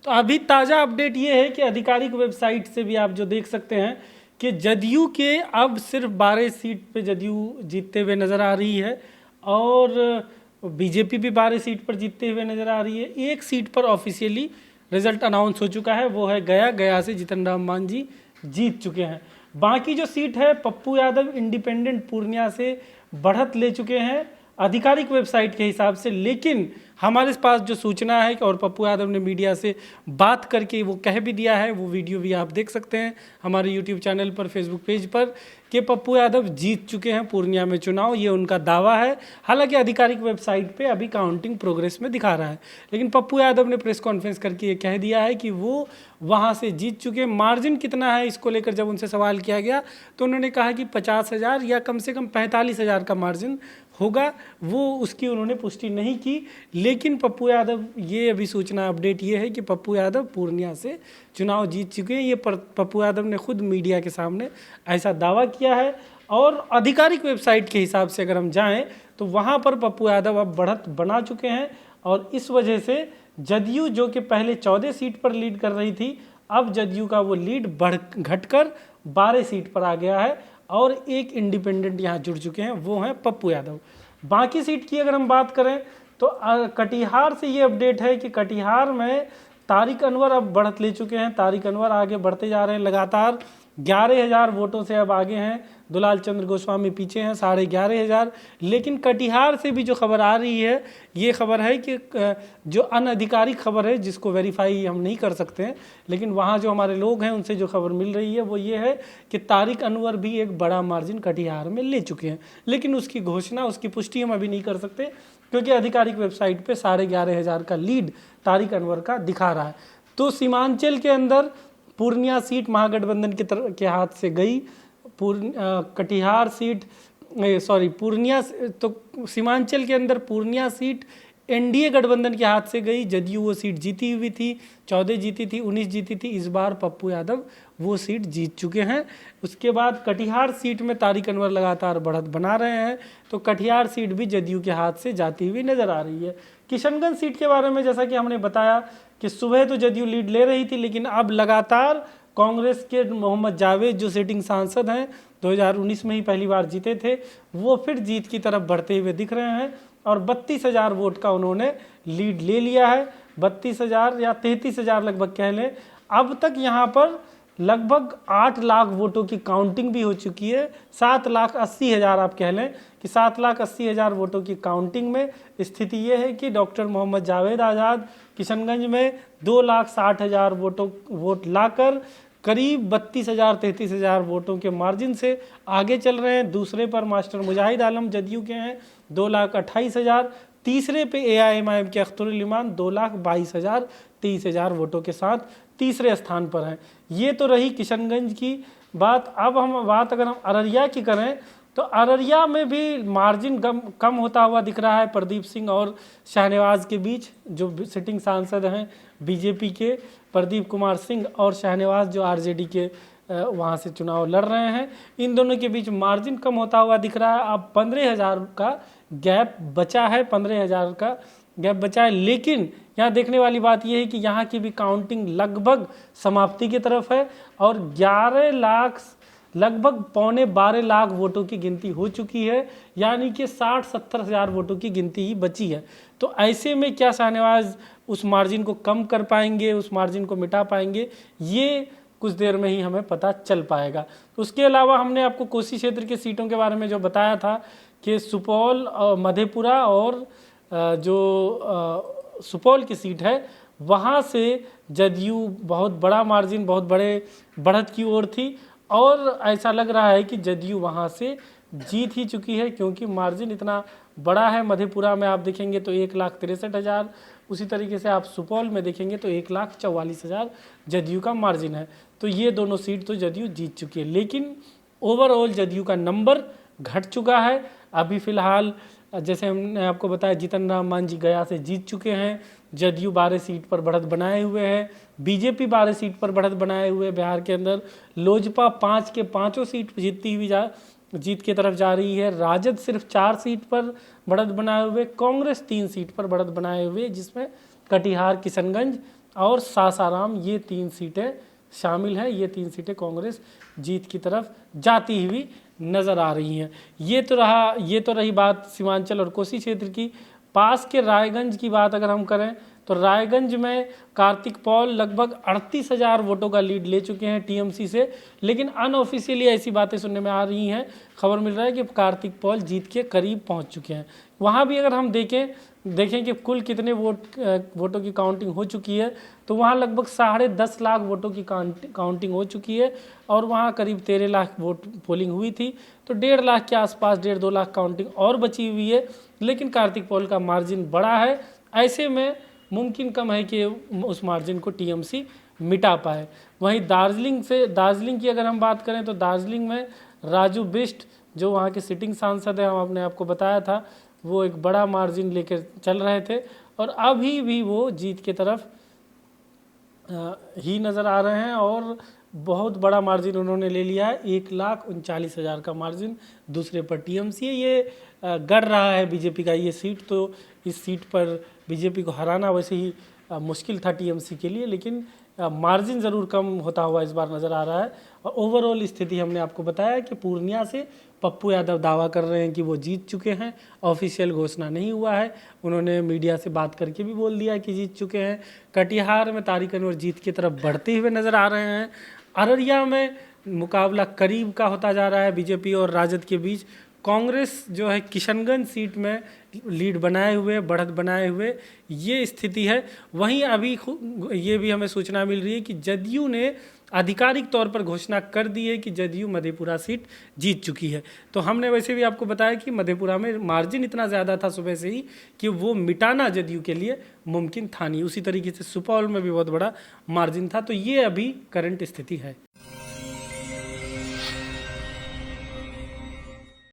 तो अभी ताज़ा अपडेट ये है कि आधिकारिक वेबसाइट से भी आप जो देख सकते हैं कि जदयू के अब सिर्फ 12 सीट पे जदयू जीतते हुए नज़र आ रही है और बीजेपी भी 12 सीट पर जीतते हुए नज़र आ रही है। एक सीट पर ऑफिशियली रिजल्ट अनाउंस हो चुका है, वो है गया से जीतन राम मांझी जीत चुके हैं। बाकी जो सीट है पप्पू यादव इंडिपेंडेंट पूर्णिया से बढ़त ले चुके हैं आधिकारिक वेबसाइट के हिसाब से, लेकिन हमारे पास जो सूचना है और पप्पू यादव ने मीडिया से बात करके वो कह भी दिया है, वो वीडियो भी आप देख सकते हैं हमारे यूट्यूब चैनल पर, फेसबुक पेज पर, कि पप्पू यादव जीत चुके हैं पूर्णिया में चुनाव, ये उनका दावा है। हालांकि आधिकारिक वेबसाइट पे अभी काउंटिंग प्रोग्रेस में दिखा रहा है, लेकिन पप्पू यादव ने प्रेस कॉन्फ्रेंस करके ये कह दिया है कि वो वहाँ से जीत चुके। मार्जिन कितना है इसको लेकर जब उनसे सवाल किया गया तो उन्होंने कहा कि 50,000 या कम से कम 45,000 का मार्जिन होगा, वो उसकी उन्होंने पुष्टि नहीं की। लेकिन पप्पू यादव, ये अभी सूचना अपडेट ये है कि पप्पू यादव पूर्णिया से चुनाव जीत चुके हैं। ये पप्पू यादव ने खुद मीडिया के सामने ऐसा दावा किया है और आधिकारिक वेबसाइट के हिसाब से अगर हम जाएं तो वहाँ पर पप्पू यादव अब बढ़त बना चुके हैं और इस वजह से जदयू जो कि पहले 14 सीट पर लीड कर रही थी, अब जदयू का वो लीड घटकर 12 सीट पर आ गया है और एक इंडिपेंडेंट यहाँ जुड़ चुके हैं, वो हैं पप्पू यादव। बाकी सीट की अगर हम बात करें तो कटिहार से ये अपडेट है कि कटिहार में तारिक अनवर अब बढ़त ले चुके हैं। तारिक अनवर आगे बढ़ते जा रहे हैं लगातार, 11,000 वोटों से अब आगे हैं। दुलाल चंद्र गोस्वामी पीछे हैं 11,500। लेकिन कटिहार से भी जो खबर आ रही है, ये खबर है कि जो अनधिकारिक खबर है जिसको वेरीफाई हम नहीं कर सकते हैं, लेकिन वहाँ जो हमारे लोग हैं उनसे जो खबर मिल रही है वो ये है कि तारिक अनवर भी एक बड़ा मार्जिन कटिहार में ले चुके हैं। लेकिन उसकी घोषणा, उसकी पुष्टि हम अभी नहीं कर सकते क्योंकि आधिकारिक वेबसाइट पे 11,500 का लीड तारिक अनवर का दिखा रहा है। तो सीमांचल के अंदर पूर्णिया सीट महागठबंधन के हाथ से गई, कटिहार सीट पूर्णिया, तो सीमांचल के अंदर पूर्णिया सीट एनडीए गठबंधन के हाथ से गई। जदयू वो सीट जीती हुई थी, 14 जीती थी, 19 जीती थी। इस बार पप्पू यादव वो सीट जीत चुके हैं। उसके बाद कटिहार सीट में तारिक अनवर लगातार बढ़त बना रहे हैं, तो कटिहार सीट भी जदयू के हाथ से जाती हुई नजर आ रही है। किशनगंज सीट के बारे में जैसा कि हमने बताया कि सुबह तो जदयू लीड ले रही थी, लेकिन अब लगातार कांग्रेस के मोहम्मद जावेद जो सिटिंग सांसद हैं, 2019 में ही पहली बार जीते थे, वो फिर जीत की तरफ बढ़ते हुए दिख रहे हैं और 32,000 वोट का उन्होंने लीड ले लिया है। 32,000 या 33,000 लगभग कह लें। अब तक यहाँ पर लगभग 8 लाख वोटों की काउंटिंग भी हो चुकी है। 7,80,000 आप कह लें कि 7,80,000 वोटों की काउंटिंग में स्थिति ये है कि डॉक्टर मोहम्मद जावेद आज़ाद किशनगंज में 2,60,000 वोट लाकर करीब 32,000-33,000 वोटों के मार्जिन से आगे चल रहे हैं। दूसरे पर मास्टर मुजाहिद आलम जदयू के हैं 2,28,000। तीसरे पे AIMIM के अख्तरुल इमान 2,22,000 23,000 वोटों के साथ तीसरे स्थान पर हैं। ये तो रही किशनगंज की बात। अब हम बात अगर हम अररिया की करें तो अररिया में भी मार्जिन कम होता हुआ दिख रहा है प्रदीप सिंह और शाहनवाज के बीच। जो सिटिंग सांसद हैं बीजेपी के, प्रदीप कुमार सिंह और शाहनवाज जो आरजेडी के वहाँ से चुनाव लड़ रहे हैं, इन दोनों के बीच मार्जिन कम होता हुआ दिख रहा है। अब 15,000 का गैप बचा है, 15,000 का गैप बचा है। लेकिन यहाँ देखने वाली बात यह है कि यहाँ की भी काउंटिंग लगभग समाप्ति की तरफ है और 11 लाख लगभग 12.25 लाख वोटों की गिनती हो चुकी है, यानी कि 60-70 हज़ार वोटों की गिनती ही बची है। तो ऐसे में क्या शाहनवाज उस मार्जिन को कम कर पाएंगे, उस मार्जिन को मिटा पाएंगे, ये कुछ देर में ही हमें पता चल पाएगा। तो उसके अलावा हमने आपको कोसी क्षेत्र के सीटों के बारे में जो बताया था कि सुपौल और मधेपुरा और जो सुपौल की सीट है वहाँ से जदयू बहुत बड़ा मार्जिन, बहुत बड़े बढ़त की ओर थी और ऐसा लग रहा है कि जदयू वहाँ से जीत ही चुकी है क्योंकि मार्जिन इतना बड़ा है। मधेपुरा में आप देखेंगे तो 1,63,000, उसी तरीके से आप सुपौल में देखेंगे तो 1,44,000 जदयू का मार्जिन है। तो ये दोनों सीट तो जदयू जीत चुकी है, लेकिन ओवरऑल जदयू का नंबर घट चुका है। अभी फिलहाल जैसे हमने आपको बताया जीतन राम मांझी गया से जीत चुके हैं, जदयू 12 सीट पर बढ़त बनाए हुए है, बीजेपी 12 सीट पर बढ़त बनाए हुए बिहार के अंदर, लोजपा 5 के 5 सीट जीतती हुई जीत की तरफ जा रही है, राजद सिर्फ 4 सीट पर बढ़त बनाए हुए, कांग्रेस 3 सीट पर बढ़त बनाए हुए, जिसमें कटिहार, किशनगंज और सासाराम, ये 3 सीटें शामिल हैं। ये 3 सीटें कांग्रेस जीत की तरफ जाती हुई नज़र आ रही हैं। ये तो रही बात सीमांचल और कोसी क्षेत्र की। पास के रायगंज की बात अगर हम करें तो रायगंज में कार्तिक पॉल लगभग 38,000 वोटों का लीड ले चुके हैं टीएमसी से, लेकिन अनऑफिशियली ऐसी बातें सुनने में आ रही हैं, खबर मिल रहा है कि कार्तिक पॉल जीत के करीब पहुंच चुके हैं। वहां भी अगर हम देखें कि कुल कितने वोटों की काउंटिंग हो चुकी है, तो वहाँ लगभग 10.5 लाख वोटों की काउंटिंग हो चुकी है और वहाँ करीब 13 लाख वोट पोलिंग हुई थी। तो 1.5 लाख के आसपास, 1.5-2 लाख काउंटिंग और बची हुई है, लेकिन कार्तिक पॉल का मार्जिन बड़ा है। ऐसे में मुमकिन कम है कि उस मार्जिन को टीएमसी मिटा पाए। वहीं दार्जिलिंग की अगर हम बात करें तो दार्जिलिंग में राजू बिष्ट जो वहाँ के सिटिंग सांसद हैं, हम आपने आपको बताया था, वो एक बड़ा मार्जिन लेकर चल रहे थे और अभी भी वो जीत की तरफ ही नज़र आ रहे हैं और बहुत बड़ा मार्जिन उन्होंने ले लिया है। 1,39,000 का मार्जिन दूसरे पर टीएमसी है। ये गढ़ रहा है बीजेपी का ये सीट, तो इस सीट पर बीजेपी को हराना वैसे ही मुश्किल था टीएमसी के लिए, लेकिन मार्जिन ज़रूर कम होता हुआ इस बार नज़र आ रहा है। और ओवरऑल स्थिति हमने आपको बताया कि पूर्णिया से पप्पू यादव दावा कर रहे हैं कि वो जीत चुके हैं। ऑफिशियल घोषणा नहीं हुआ है, उन्होंने मीडिया से बात करके भी बोल दिया कि जीत चुके हैं। कटिहार में तारिक अनवर जीत की तरफ बढ़ते हुए नज़र आ रहे हैं। अररिया में मुकाबला करीब का होता जा रहा है बीजेपी और राजद के बीच। कांग्रेस जो है किशनगंज सीट में लीड बनाए हुए, बढ़त बनाए हुए ये स्थिति है। वहीं अभी ये भी हमें सूचना मिल रही है कि जदयू ने आधिकारिक तौर पर घोषणा कर दी है कि जदयू मधेपुरा सीट जीत चुकी है। तो हमने वैसे भी आपको बताया कि मधेपुरा में मार्जिन इतना ज़्यादा था सुबह से ही कि वो मिटाना जदयू के लिए मुमकिन था नहीं। उसी तरीके से सुपौल में भी बहुत बड़ा मार्जिन था। तो ये अभी करंट स्थिति है।